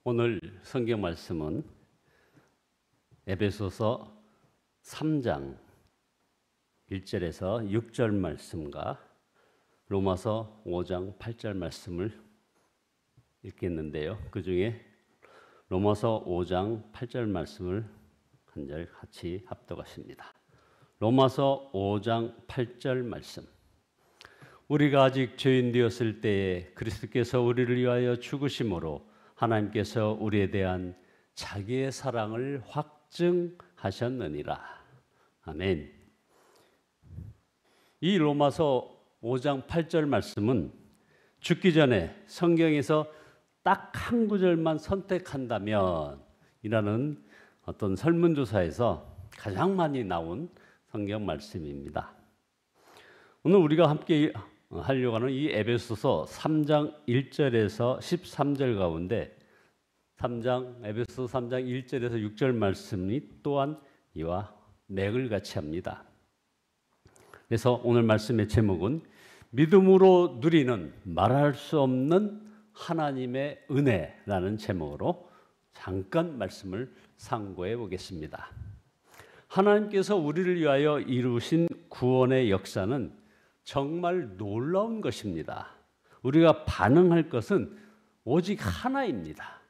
오늘 성경 말씀은 에베소서 3장 1절에서 6절 말씀과 로마서 5장 8절 말씀을 읽겠는데요. 그 중에 로마서 5장 8절 말씀을 한 절 같이 합독하십니다. 로마서 5장 8절 말씀. 우리가 아직 죄인 되었을 때에 그리스도께서 우리를 위하여 죽으심으로 하나님께서 우리에 대한 자기의 사랑을 확증하셨느니라. 아멘. 이 로마서 5장 8절 말씀은 죽기 전에 성경에서 딱 한 구절만 선택한다면 이라는 어떤 설문조사에서 가장 많이 나온 성경 말씀입니다. 오늘 우리가 함께 하려고 하는 이 에베소서 3장 1절에서 13절 가운데 에베소서 3장 1절에서 6절 말씀이 또한 이와 맥을 같이 합니다. 그래서 오늘 말씀의 제목은 믿음으로 누리는 말할 수 없는 하나님의 은혜라는 제목으로 잠깐 말씀을 상고해 보겠습니다. 하나님께서 우리를 위하여 이루신 구원의 역사는 정말 놀라운 것입니다. 우리가 반응할 것은 오직 하나입니다.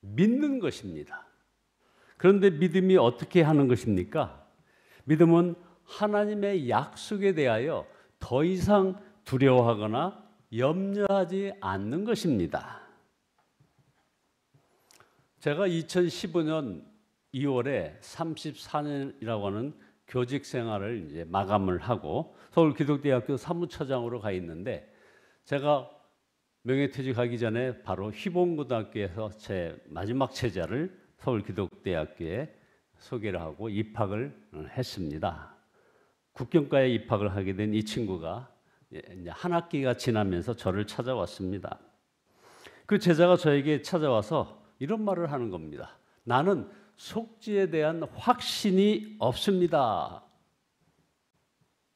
믿는 것입니다. 그런데 믿음이 어떻게 하는 것입니까? 믿음은 하나님의 약속에 대하여 더 이상 두려워하거나 염려하지 않는 것입니다. 제가 2015년 2월에 34년이라고 하는 교직 생활을 이제 마감을 하고 서울기독대학교 사무처장으로 가 있는데, 제가 명예퇴직하기 전에 바로 희봉고등학교에서 제 마지막 제자를 서울기독대학교에 소개를 하고 입학을 했습니다. 국경과에 입학을 하게 된 이 친구가 이제 한 학기가 지나면서 저를 찾아왔습니다. 그 제자가 저에게 찾아와서 이런 말을 하는 겁니다. 나는 속죄에 대한 확신이 없습니다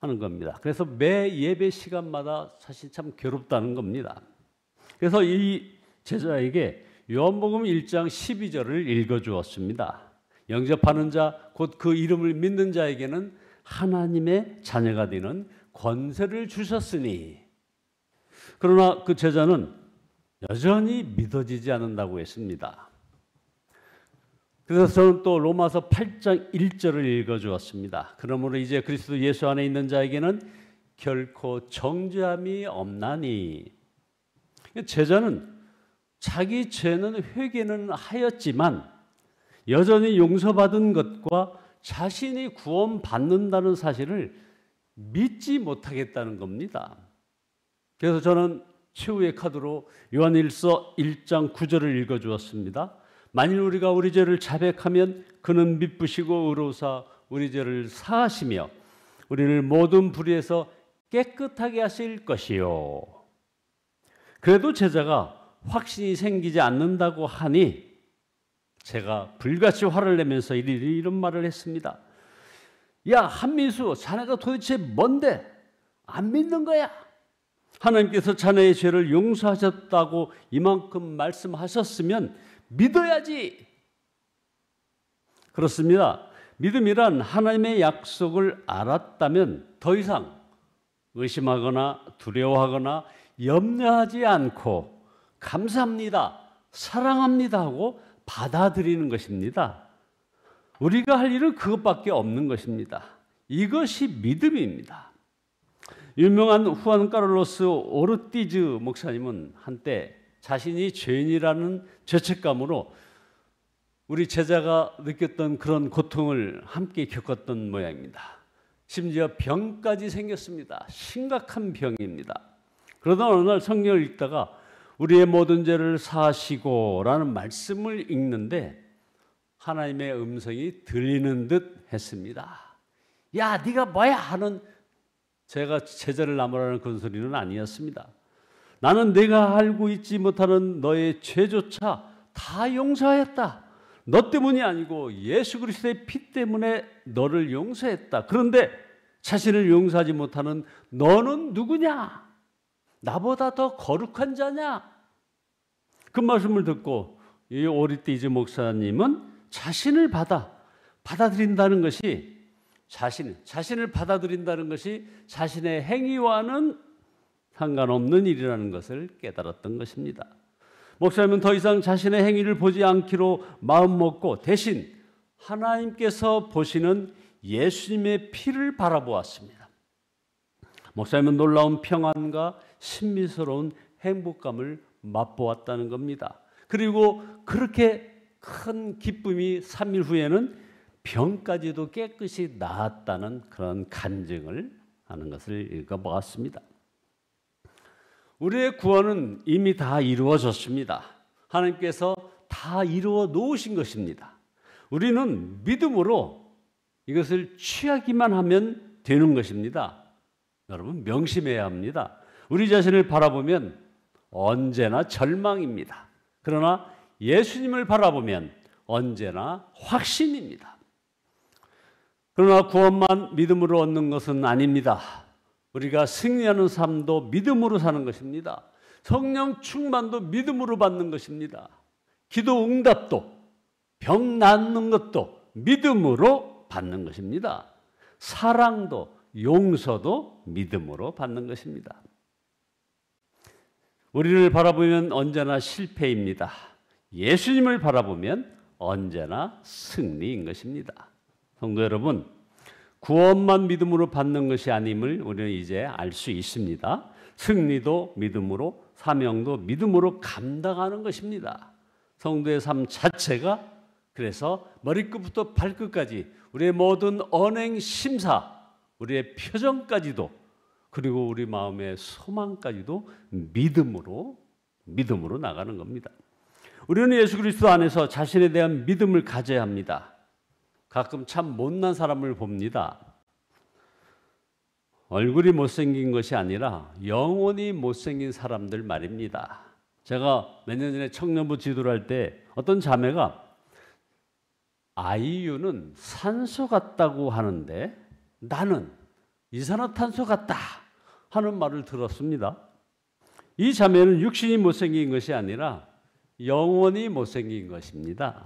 하는 겁니다. 그래서 매 예배 시간마다 사실 참 괴롭다는 겁니다. 그래서 이 제자에게 요한복음 1장 12절을 읽어주었습니다. 영접하는 자, 곧 그 이름을 믿는 자에게는 하나님의 자녀가 되는 권세를 주셨으니. 그러나 그 제자는 여전히 믿어지지 않는다고 했습니다. 그래서 저는 또 로마서 8장 1절을 읽어주었습니다. 그러므로 이제 그리스도 예수 안에 있는 자에게는 결코 정죄함이 없나니. 제자는 자기 죄는 회개는 하였지만 여전히 용서받은 것과 자신이 구원받는다는 사실을 믿지 못하겠다는 겁니다. 그래서 저는 최후의 카드로 요한일서 1장 9절을 읽어주었습니다. 만일 우리가 우리 죄를 자백하면 그는 미쁘시고 의로우사 우리 죄를 사하시며 우리를 모든 불의에서 깨끗하게 하실 것이요. 그래도 제자가 확신이 생기지 않는다고 하니 제가 불같이 화를 내면서 이런 말을 했습니다. 야, 한민수, 자네가 도대체 뭔데? 안 믿는 거야? 하나님께서 자네의 죄를 용서하셨다고 이만큼 말씀하셨으면 믿어야지. 그렇습니다. 믿음이란 하나님의 약속을 알았다면 더 이상 의심하거나 두려워하거나 염려하지 않고 감사합니다, 사랑합니다 하고 받아들이는 것입니다. 우리가 할 일은 그것밖에 없는 것입니다. 이것이 믿음입니다. 유명한 후안 카를로스 오르티즈 목사님은 한때 자신이 죄인이라는 죄책감으로 우리 제자가 느꼈던 그런 고통을 함께 겪었던 모양입니다. 심지어 병까지 생겼습니다. 심각한 병입니다. 그러다 어느 날 성경을 읽다가 우리의 모든 죄를 사하시고 라는 말씀을 읽는데 하나님의 음성이 들리는 듯 했습니다. 야, 네가 뭐야 하는 제가 제자를 나무라는 그런 소리는 아니었습니다. 나는 내가 알고 있지 못하는 너의 죄조차 다 용서하였다. 너 때문이 아니고 예수 그리스도의 피 때문에 너를 용서했다. 그런데 자신을 용서하지 못하는 너는 누구냐? 나보다 더 거룩한 자냐? 그 말씀을 듣고 이 오리띠즈 목사님은 자신을 받아들인다는 것이 자신을 받아들인다는 것이 자신의 행위와는 상관없는 일이라는 것을 깨달았던 것입니다. 목사님은 더 이상 자신의 행위를 보지 않기로 마음먹고 대신 하나님께서 보시는 예수님의 피를 바라보았습니다. 목사님은 놀라운 평안과 신비스러운 행복감을 맛보았다는 겁니다. 그리고 그렇게 큰 기쁨이 3일 후에는 병까지도 깨끗이 나았다는 그런 간증을 하는 것을 읽어보았습니다. 우리의 구원은 이미 다 이루어졌습니다. 하나님께서 다 이루어 놓으신 것입니다. 우리는 믿음으로 이것을 취하기만 하면 되는 것입니다. 여러분 명심해야 합니다. 우리 자신을 바라보면 언제나 절망입니다. 그러나 예수님을 바라보면 언제나 확신입니다. 그러나 구원만 믿음으로 얻는 것은 아닙니다. 우리가 승리하는 삶도 믿음으로 사는 것입니다. 성령 충만도 믿음으로 받는 것입니다. 기도 응답도 병 낫는 것도 믿음으로 받는 것입니다. 사랑도 용서도 믿음으로 받는 것입니다. 우리를 바라보면 언제나 실패입니다. 예수님을 바라보면 언제나 승리인 것입니다. 성도 여러분, 구원만 믿음으로 받는 것이 아님을 우리는 이제 알 수 있습니다. 승리도 믿음으로, 사명도 믿음으로 감당하는 것입니다. 성도의 삶 자체가 그래서 머리끝부터 발끝까지 우리의 모든 언행, 심사, 우리의 표정까지도 그리고 우리 마음의 소망까지도 믿음으로 나가는 겁니다. 우리는 예수 그리스도 안에서 자신에 대한 믿음을 가져야 합니다. 가끔 참 못난 사람을 봅니다. 얼굴이 못생긴 것이 아니라 영혼이 못생긴 사람들 말입니다. 제가 몇 년 전에 청년부 지도를 할 때 어떤 자매가 아이유는 산소 같다고 하는데 나는 이산화탄소 같다 하는 말을 들었습니다. 이 자매는 육신이 못생긴 것이 아니라 영혼이 못생긴 것입니다.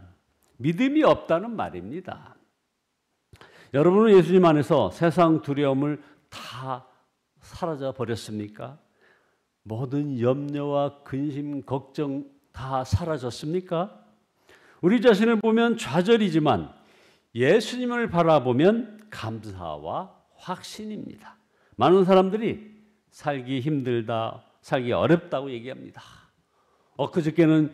믿음이 없다는 말입니다. 여러분은 예수님 안에서 세상 두려움을 다 사라져 버렸습니까? 모든 염려와 근심, 걱정 다 사라졌습니까? 우리 자신을 보면 좌절이지만 예수님을 바라보면 감사와 확신입니다. 많은 사람들이 살기 힘들다, 살기 어렵다고 얘기합니다. 엊그저께는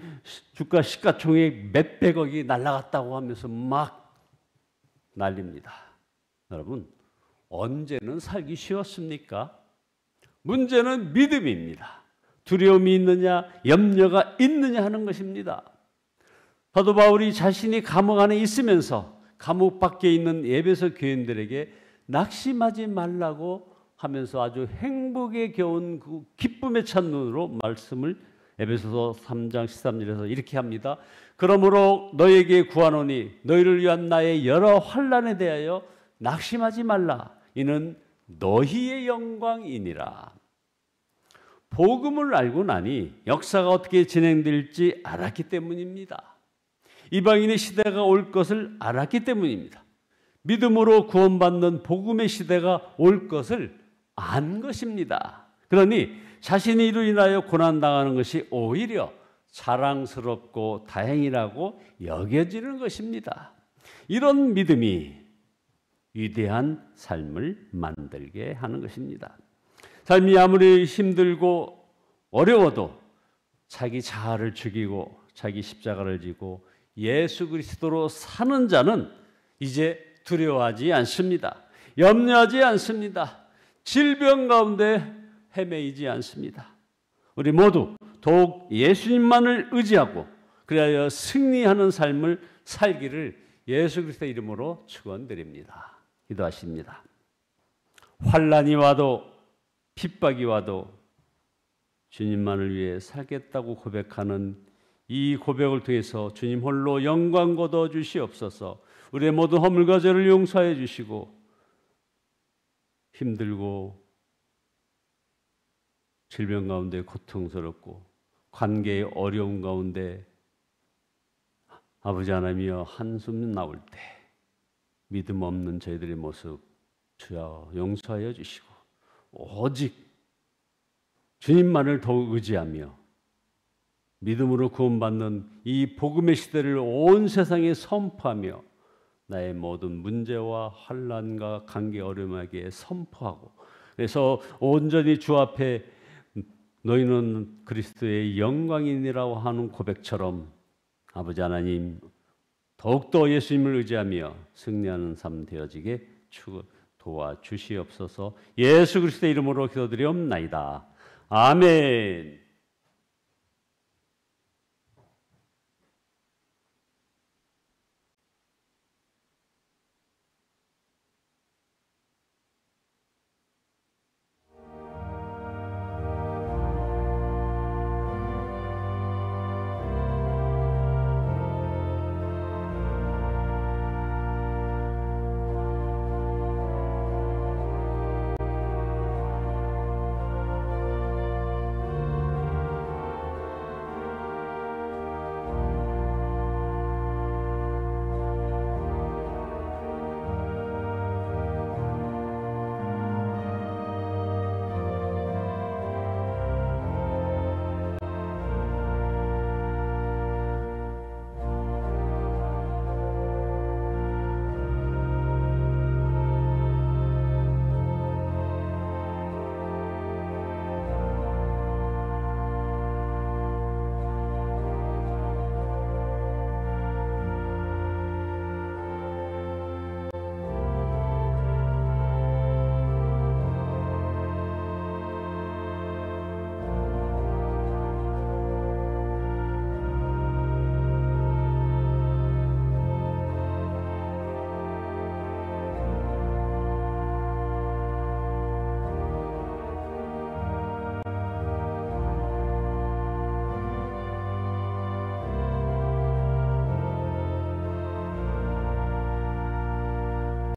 주가 시가총액 몇백억이 날아갔다고 하면서 막 난립니다. 여러분, 언제는 살기 쉬웠습니까? 문제는 믿음입니다. 두려움이 있느냐, 염려가 있느냐 하는 것입니다. 사도 바울이 자신이 감옥 안에 있으면서 감옥 밖에 있는 에베소 교인들에게 낙심하지 말라고 하면서 아주 행복에 겨운 그 기쁨에 찬 눈으로 말씀을 에베소서 3장 13절에서 이렇게 합니다. 그러므로 너에게 구하노니 너희를 위한 나의 여러 환난에 대하여 낙심하지 말라. 이는 너희의 영광이니라. 복음을 알고 나니 역사가 어떻게 진행될지 알았기 때문입니다. 이방인의 시대가 올 것을 알았기 때문입니다. 믿음으로 구원받는 복음의 시대가 올 것을 안 것입니다. 그러니 자신이 이로 인하여 고난당하는 것이 오히려 자랑스럽고 다행이라고 여겨지는 것입니다. 이런 믿음이 위대한 삶을 만들게 하는 것입니다. 삶이 아무리 힘들고 어려워도 자기 자아를 죽이고 자기 십자가를 지고 예수 그리스도로 사는 자는 이제 두려워하지 않습니다. 염려하지 않습니다. 질병 가운데 헤매이지 않습니다. 우리 모두 더욱 예수님만을 의지하고 그리하여 승리하는 삶을 살기를 예수 그리스도의 이름으로 축원드립니다. 기도하십니다. 환난이 와도 핍박이 와도 주님만을 위해 살겠다고 고백하는 이 고백을 통해서 주님 홀로 영광 거둬 주시옵소서. 우리의 모든 허물과 죄를 용서해 주시고 힘들고 질병 가운데 고통스럽고 관계의 어려움 가운데 아버지 하나님이여, 한숨 나올 때 믿음 없는 저희들의 모습 주여 용서하여 주시고 오직 주님만을 더욱 의지하며 믿음으로 구원받는 이 복음의 시대를 온 세상에 선포하며 나의 모든 문제와 환난과 관계 어려움에게 선포하고, 그래서 온전히 주 앞에 너희는 그리스도의 영광이니라고 하는 고백처럼 아버지 하나님 더욱더 예수님을 의지하며 승리하는 삶 되어지게 도와주시옵소서. 예수 그리스도의 이름으로 기도드리옵나이다. 아멘.